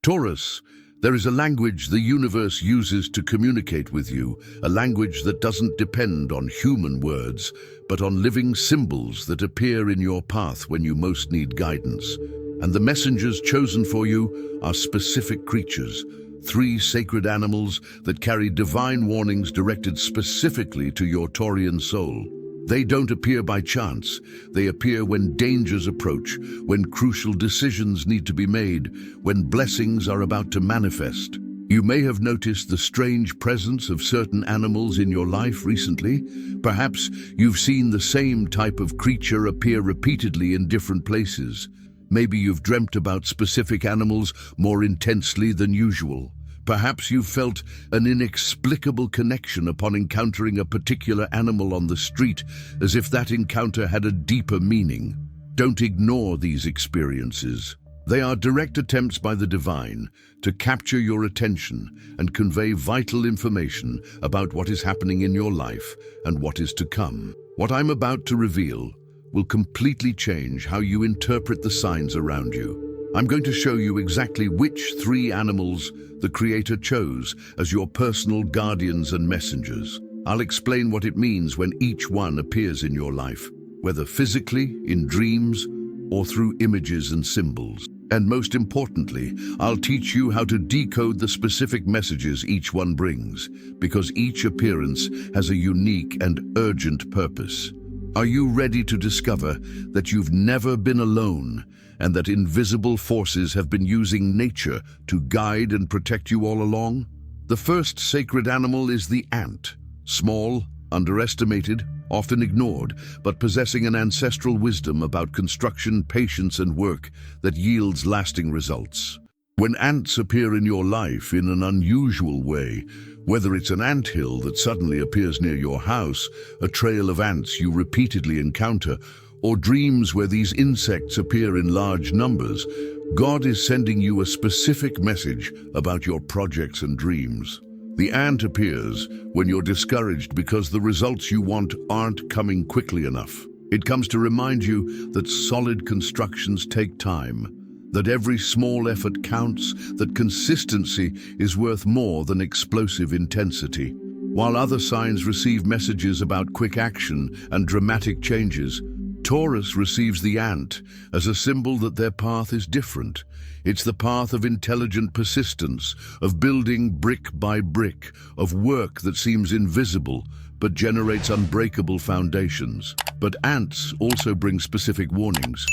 Taurus, there is a language the universe uses to communicate with you, a language that doesn't depend on human words, but on living symbols that appear in your path when you most need guidance. And the messengers chosen for you are specific creatures, three sacred animals that carry divine warnings directed specifically to your Taurian soul. They don't appear by chance. They appear when dangers approach, when crucial decisions need to be made, when blessings are about to manifest. You may have noticed the strange presence of certain animals in your life recently. Perhaps you've seen the same type of creature appear repeatedly in different places. Maybe you've dreamt about specific animals more intensely than usual. Perhaps you've felt an inexplicable connection upon encountering a particular animal on the street, as if that encounter had a deeper meaning. Don't ignore these experiences. They are direct attempts by the divine to capture your attention and convey vital information about what is happening in your life and what is to come. What I'm about to reveal will completely change how you interpret the signs around you. I'm going to show you exactly which three animals the Creator chose as your personal guardians and messengers. I'll explain what it means when each one appears in your life, whether physically, in dreams, or through images and symbols. And most importantly, I'll teach you how to decode the specific messages each one brings, because each appearance has a unique and urgent purpose. Are you ready to discover that you've never been alone and that invisible forces have been using nature to guide and protect you all along? The first sacred animal is the ant. Small, underestimated, often ignored, but possessing an ancestral wisdom about construction, patience, and work that yields lasting results. When ants appear in your life in an unusual way, whether it's an anthill that suddenly appears near your house, a trail of ants you repeatedly encounter, or dreams where these insects appear in large numbers, God is sending you a specific message about your projects and dreams. The ant appears when you're discouraged because the results you want aren't coming quickly enough. It comes to remind you that solid constructions take time, that every small effort counts, that consistency is worth more than explosive intensity. While other signs receive messages about quick action and dramatic changes, Taurus receives the ant as a symbol that their path is different. It's the path of intelligent persistence, of building brick by brick, of work that seems invisible but generates unbreakable foundations. But ants also bring specific warnings.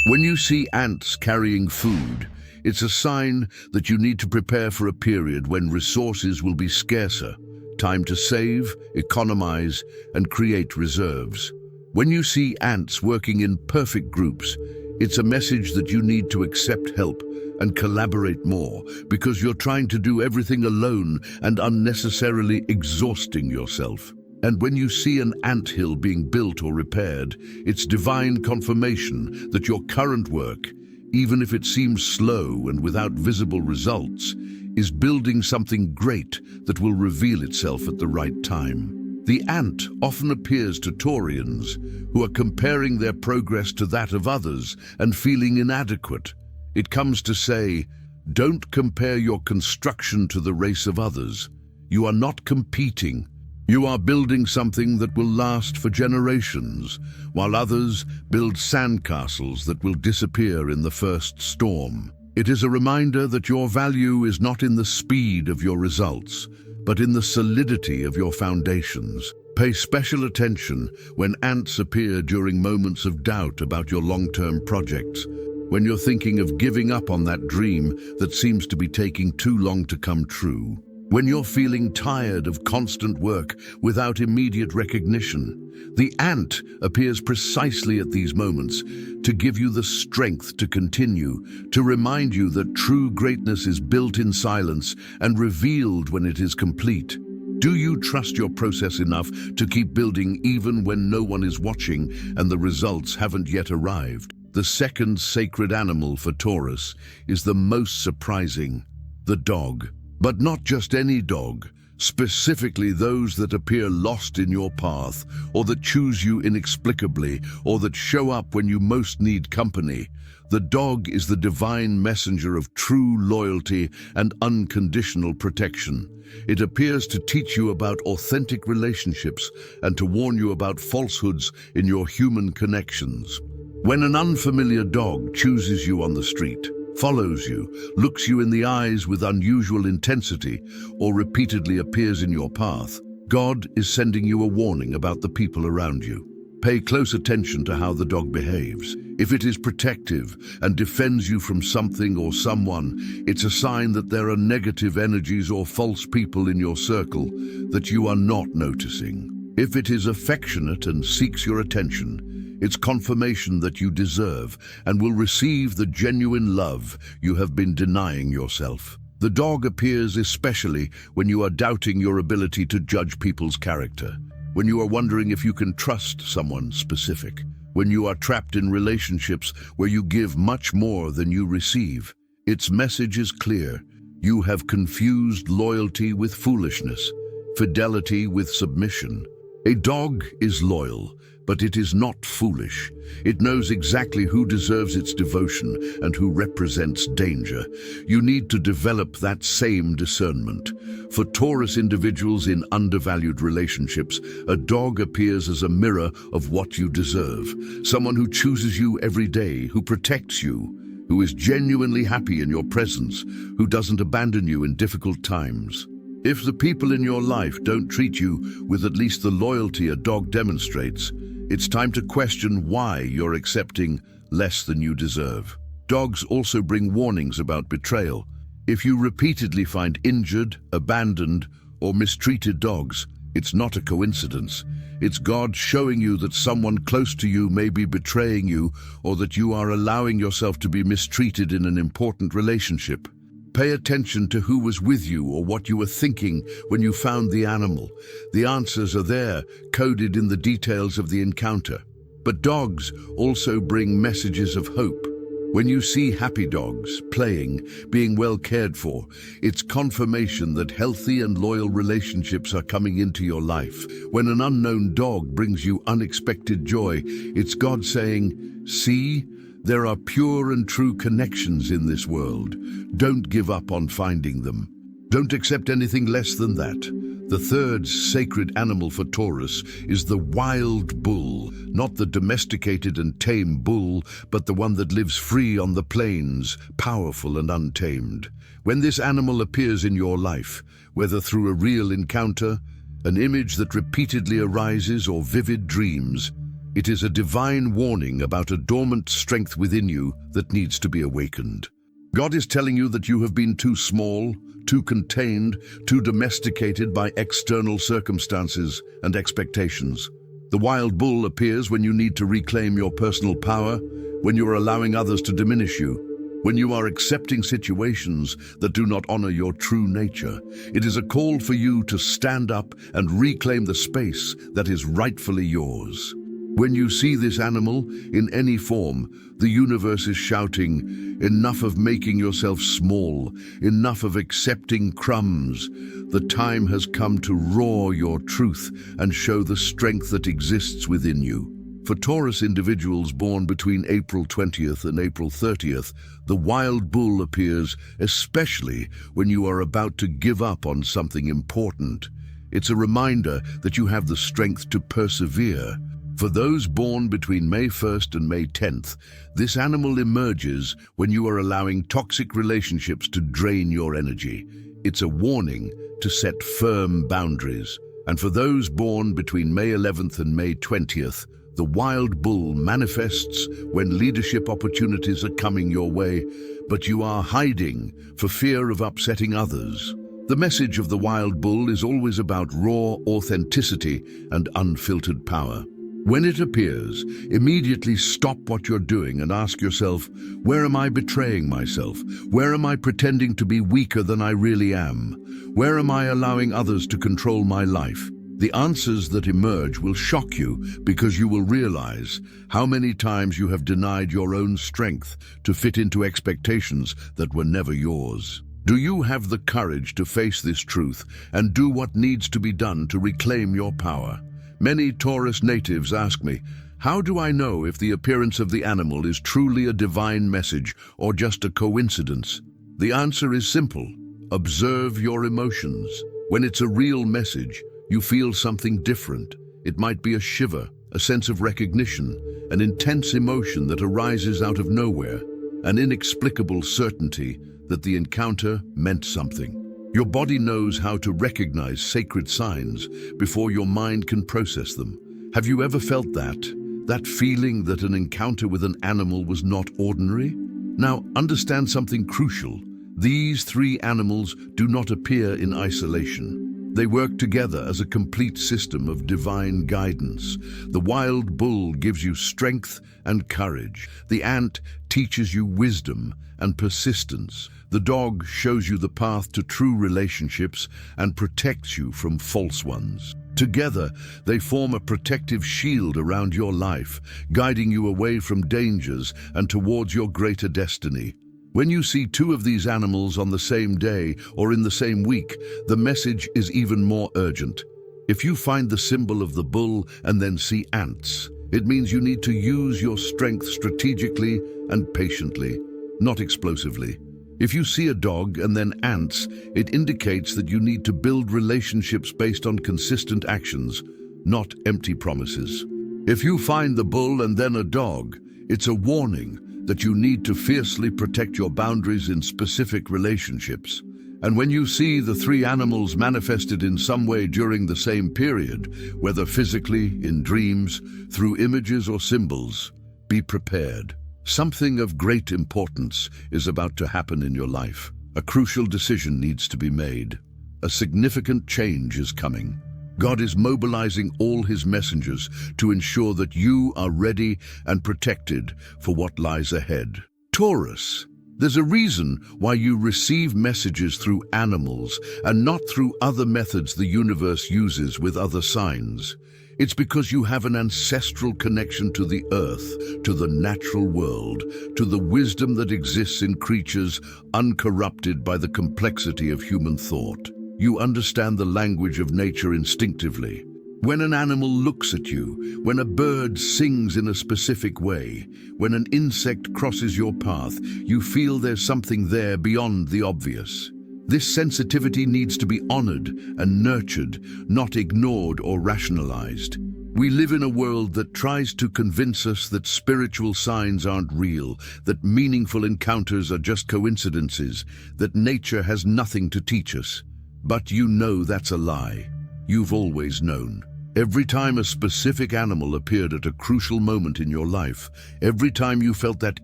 When you see ants carrying food, it's a sign that you need to prepare for a period when resources will be scarcer. Time to save, economize, and create reserves. When you see ants working in perfect groups, it's a message that you need to accept help and collaborate more, because you're trying to do everything alone and unnecessarily exhausting yourself. And when you see an anthill being built or repaired, it's divine confirmation that your current work, even if it seems slow and without visible results, is building something great that will reveal itself at the right time. The ant often appears to Taurians who are comparing their progress to that of others and feeling inadequate. It comes to say, don't compare your construction to the race of others. You are not competing. You are building something that will last for generations, while others build sandcastles that will disappear in the first storm. It is a reminder that your value is not in the speed of your results, but in the solidity of your foundations. Pay special attention when ants appear during moments of doubt about your long-term projects, when you're thinking of giving up on that dream that seems to be taking too long to come true. When you're feeling tired of constant work without immediate recognition, the ant appears precisely at these moments to give you the strength to continue, to remind you that true greatness is built in silence and revealed when it is complete. Do you trust your process enough to keep building even when no one is watching and the results haven't yet arrived? The second sacred animal for Taurus is the most surprising, the dog. But not just any dog, specifically those that appear lost in your path, or that choose you inexplicably, or that show up when you most need company. The dog is the divine messenger of true loyalty and unconditional protection. It appears to teach you about authentic relationships and to warn you about falsehoods in your human connections. When an unfamiliar dog chooses you on the street, follows you, looks you in the eyes with unusual intensity, or repeatedly appears in your path, God is sending you a warning about the people around you. Pay close attention to how the dog behaves. If it is protective and defends you from something or someone, it's a sign that there are negative energies or false people in your circle that you are not noticing. If it is affectionate and seeks your attention, it's confirmation that you deserve and will receive the genuine love you have been denying yourself. The dog appears especially when you are doubting your ability to judge people's character, when you are wondering if you can trust someone specific, when you are trapped in relationships where you give much more than you receive. Its message is clear. You have confused loyalty with foolishness, fidelity with submission. A dog is loyal, but it is not foolish. It knows exactly who deserves its devotion and who represents danger. You need to develop that same discernment. For Taurus individuals in undervalued relationships, a dog appears as a mirror of what you deserve. Someone who chooses you every day, who protects you, who is genuinely happy in your presence, who doesn't abandon you in difficult times. If the people in your life don't treat you with at least the loyalty a dog demonstrates, it's time to question why you're accepting less than you deserve. Dogs also bring warnings about betrayal. If you repeatedly find injured, abandoned, or mistreated dogs, it's not a coincidence. It's God showing you that someone close to you may be betraying you, or that you are allowing yourself to be mistreated in an important relationship. Pay attention to who was with you or what you were thinking when you found the animal. The answers are there, coded in the details of the encounter. But dogs also bring messages of hope. When you see happy dogs, playing, being well cared for, it's confirmation that healthy and loyal relationships are coming into your life. When an unknown dog brings you unexpected joy, it's God saying, "See, there are pure and true connections in this world. Don't give up on finding them. Don't accept anything less than that." The third sacred animal for Taurus is the wild bull, not the domesticated and tame bull, but the one that lives free on the plains, powerful and untamed. When this animal appears in your life, whether through a real encounter, an image that repeatedly arises, or vivid dreams, it is a divine warning about a dormant strength within you that needs to be awakened. God is telling you that you have been too small, too contained, too domesticated by external circumstances and expectations. The wild bull appears when you need to reclaim your personal power, when you are allowing others to diminish you, when you are accepting situations that do not honor your true nature. It is a call for you to stand up and reclaim the space that is rightfully yours. When you see this animal in any form, the universe is shouting, "Enough of making yourself small, enough of accepting crumbs. The time has come to roar your truth and show the strength that exists within you." For Taurus individuals born between April 20th and April 30th, the wild bull appears especially when you are about to give up on something important. It's a reminder that you have the strength to persevere. For those born between May 1st and May 10th, this animal emerges when you are allowing toxic relationships to drain your energy. It's a warning to set firm boundaries. And for those born between May 11th and May 20th, the wild bull manifests when leadership opportunities are coming your way, but you are hiding for fear of upsetting others. The message of the wild bull is always about raw authenticity and unfiltered power. When it appears, immediately stop what you're doing and ask yourself, where am I betraying myself? Where am I pretending to be weaker than I really am? Where am I allowing others to control my life? The answers that emerge will shock you because you will realize how many times you have denied your own strength to fit into expectations that were never yours. Do you have the courage to face this truth and do what needs to be done to reclaim your power? Many Taurus natives ask me, how do I know if the appearance of the animal is truly a divine message or just a coincidence? The answer is simple. Observe your emotions. When it's a real message, you feel something different. It might be a shiver, a sense of recognition, an intense emotion that arises out of nowhere, an inexplicable certainty that the encounter meant something. Your body knows how to recognize sacred signs before your mind can process them. Have you ever felt that feeling that an encounter with an animal was not ordinary? Now, understand something crucial. These three animals do not appear in isolation. They work together as a complete system of divine guidance. The wild bull gives you strength and courage. The ant teaches you wisdom and persistence. The dog shows you the path to true relationships and protects you from false ones. Together, they form a protective shield around your life, guiding you away from dangers and towards your greater destiny. When you see two of these animals on the same day or in the same week, the message is even more urgent. If you find the symbol of the bull and then see ants, it means you need to use your strength strategically and patiently, not explosively. If you see a dog and then ants, it indicates that you need to build relationships based on consistent actions, not empty promises. If you find the bull and then a dog, it's a warning that you need to fiercely protect your boundaries in specific relationships. And when you see the three animals manifested in some way during the same period, whether physically, in dreams, through images or symbols, be prepared. Something of great importance is about to happen in your life. A crucial decision needs to be made. A significant change is coming. God is mobilizing all his messengers to ensure that you are ready and protected for what lies ahead. Taurus, there's a reason why you receive messages through animals and not through other methods the universe uses with other signs. It's because you have an ancestral connection to the earth, to the natural world, to the wisdom that exists in creatures uncorrupted by the complexity of human thought. You understand the language of nature instinctively. When an animal looks at you, when a bird sings in a specific way, when an insect crosses your path, you feel there's something there beyond the obvious. This sensitivity needs to be honored and nurtured, not ignored or rationalized. We live in a world that tries to convince us that spiritual signs aren't real, that meaningful encounters are just coincidences, that nature has nothing to teach us. But you know that's a lie. You've always known. Every time a specific animal appeared at a crucial moment in your life, every time you felt that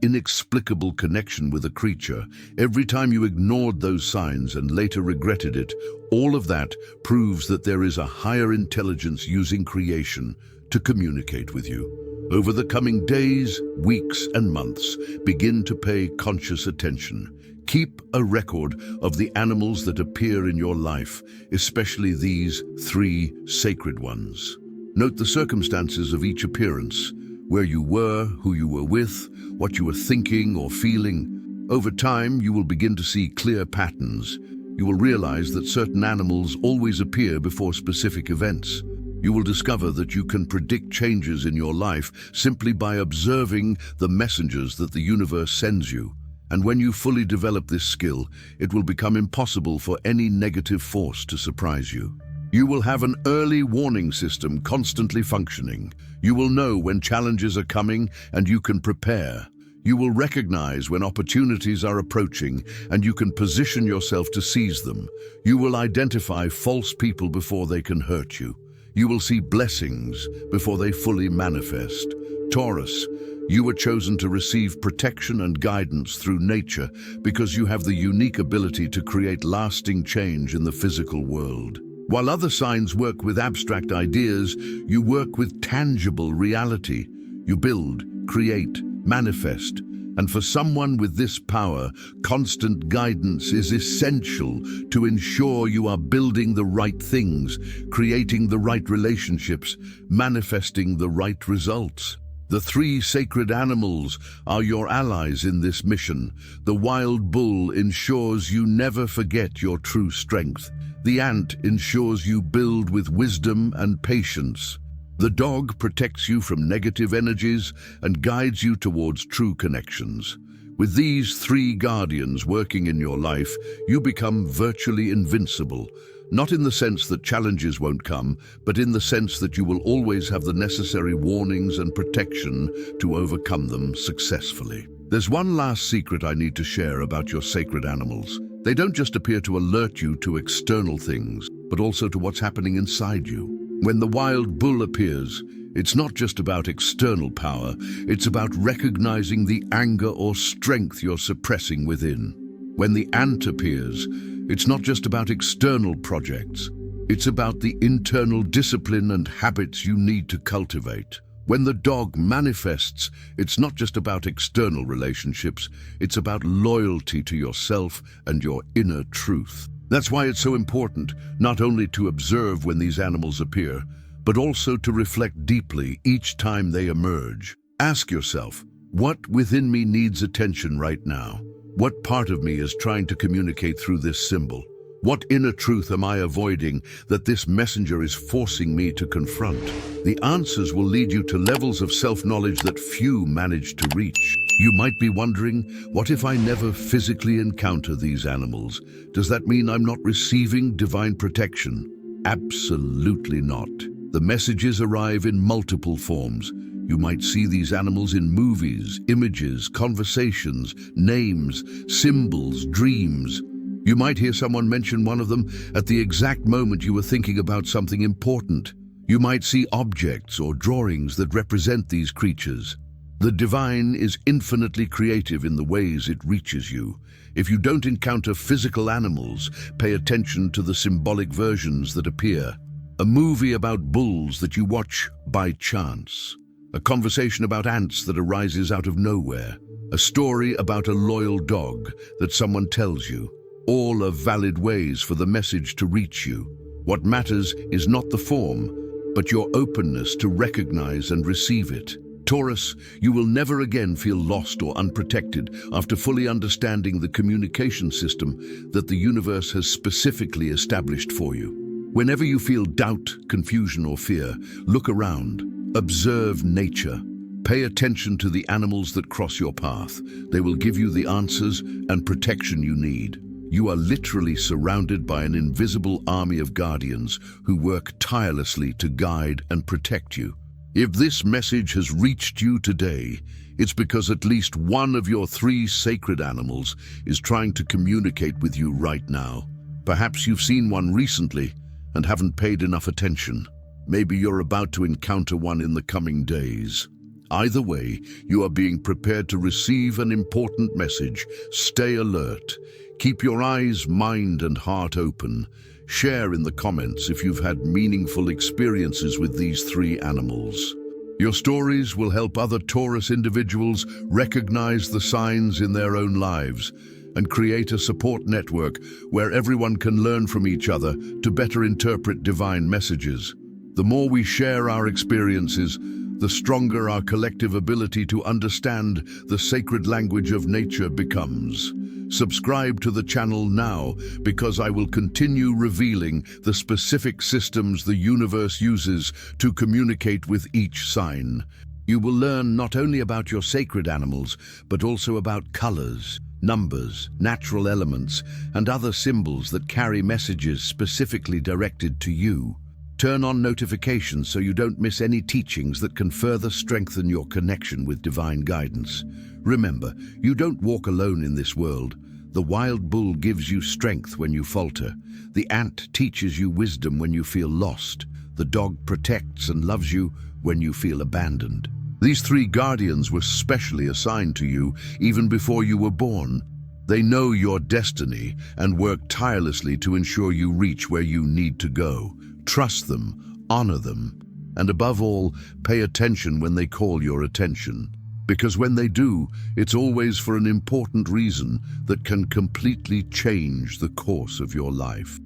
inexplicable connection with a creature, every time you ignored those signs and later regretted it, all of that proves that there is a higher intelligence using creation to communicate with you. Over the coming days, weeks, and months, begin to pay conscious attention. Keep a record of the animals that appear in your life, especially these three sacred ones. Note the circumstances of each appearance, where you were, who you were with, what you were thinking or feeling. Over time, you will begin to see clear patterns. You will realize that certain animals always appear before specific events. You will discover that you can predict changes in your life simply by observing the messengers that the universe sends you. And when you fully develop this skill, it will become impossible for any negative force to surprise you. You will have an early warning system constantly functioning. You will know when challenges are coming and you can prepare. You will recognize when opportunities are approaching and you can position yourself to seize them. You will identify false people before they can hurt you. You will see blessings before they fully manifest. Taurus, you were chosen to receive protection and guidance through nature because you have the unique ability to create lasting change in the physical world. While other signs work with abstract ideas, you work with tangible reality. You build, create, manifest. And for someone with this power, constant guidance is essential to ensure you are building the right things, creating the right relationships, manifesting the right results. The three sacred animals are your allies in this mission. The wild bull ensures you never forget your true strength. The ant ensures you build with wisdom and patience. The dog protects you from negative energies and guides you towards true connections. With these three guardians working in your life, you become virtually invincible. Not in the sense that challenges won't come, but in the sense that you will always have the necessary warnings and protection to overcome them successfully. There's one last secret I need to share about your sacred animals. They don't just appear to alert you to external things, but also to what's happening inside you. When the wild bull appears, it's not just about external power, it's about recognizing the anger or strength you're suppressing within. When the ant appears, it's not just about external projects, it's about the internal discipline and habits you need to cultivate. When the dog manifests, it's not just about external relationships, it's about loyalty to yourself and your inner truth. That's why it's so important not only to observe when these animals appear, but also to reflect deeply each time they emerge. Ask yourself, what within me needs attention right now? What part of me is trying to communicate through this symbol? What inner truth am I avoiding that this messenger is forcing me to confront? The answers will lead you to levels of self-knowledge that few manage to reach. You might be wondering, what if I never physically encounter these animals? Does that mean I'm not receiving divine protection? Absolutely not. The messages arrive in multiple forms. You might see these animals in movies, images, conversations, names, symbols, dreams. You might hear someone mention one of them at the exact moment you were thinking about something important. You might see objects or drawings that represent these creatures. The divine is infinitely creative in the ways it reaches you. If you don't encounter physical animals, pay attention to the symbolic versions that appear. A movie about bulls that you watch by chance. A conversation about ants that arises out of nowhere. A story about a loyal dog that someone tells you. All are valid ways for the message to reach you. What matters is not the form, but your openness to recognize and receive it. Taurus, you will never again feel lost or unprotected after fully understanding the communication system that the universe has specifically established for you. Whenever you feel doubt, confusion, or fear, look around. Observe nature. Pay attention to the animals that cross your path. They will give you the answers and protection you need. You are literally surrounded by an invisible army of guardians who work tirelessly to guide and protect you. If this message has reached you today, it's because at least one of your three sacred animals is trying to communicate with you right now. Perhaps you've seen one recently and haven't paid enough attention. Maybe you're about to encounter one in the coming days. Either way, you are being prepared to receive an important message. Stay alert. Keep your eyes, mind, and heart open. Share in the comments if you've had meaningful experiences with these three animals. Your stories will help other Taurus individuals recognize the signs in their own lives and create a support network where everyone can learn from each other to better interpret divine messages. The more we share our experiences, the stronger our collective ability to understand the sacred language of nature becomes. Subscribe to the channel now because I will continue revealing the specific systems the universe uses to communicate with each sign. You will learn not only about your sacred animals, but also about colors, numbers, natural elements, and other symbols that carry messages specifically directed to you. Turn on notifications so you don't miss any teachings that can further strengthen your connection with divine guidance. Remember, you don't walk alone in this world. The wild bull gives you strength when you falter. The ant teaches you wisdom when you feel lost. The dog protects and loves you when you feel abandoned. These three guardians were specially assigned to you even before you were born. They know your destiny and work tirelessly to ensure you reach where you need to go. Trust them, honor them, and above all, pay attention when they call your attention. Because when they do, it's always for an important reason that can completely change the course of your life.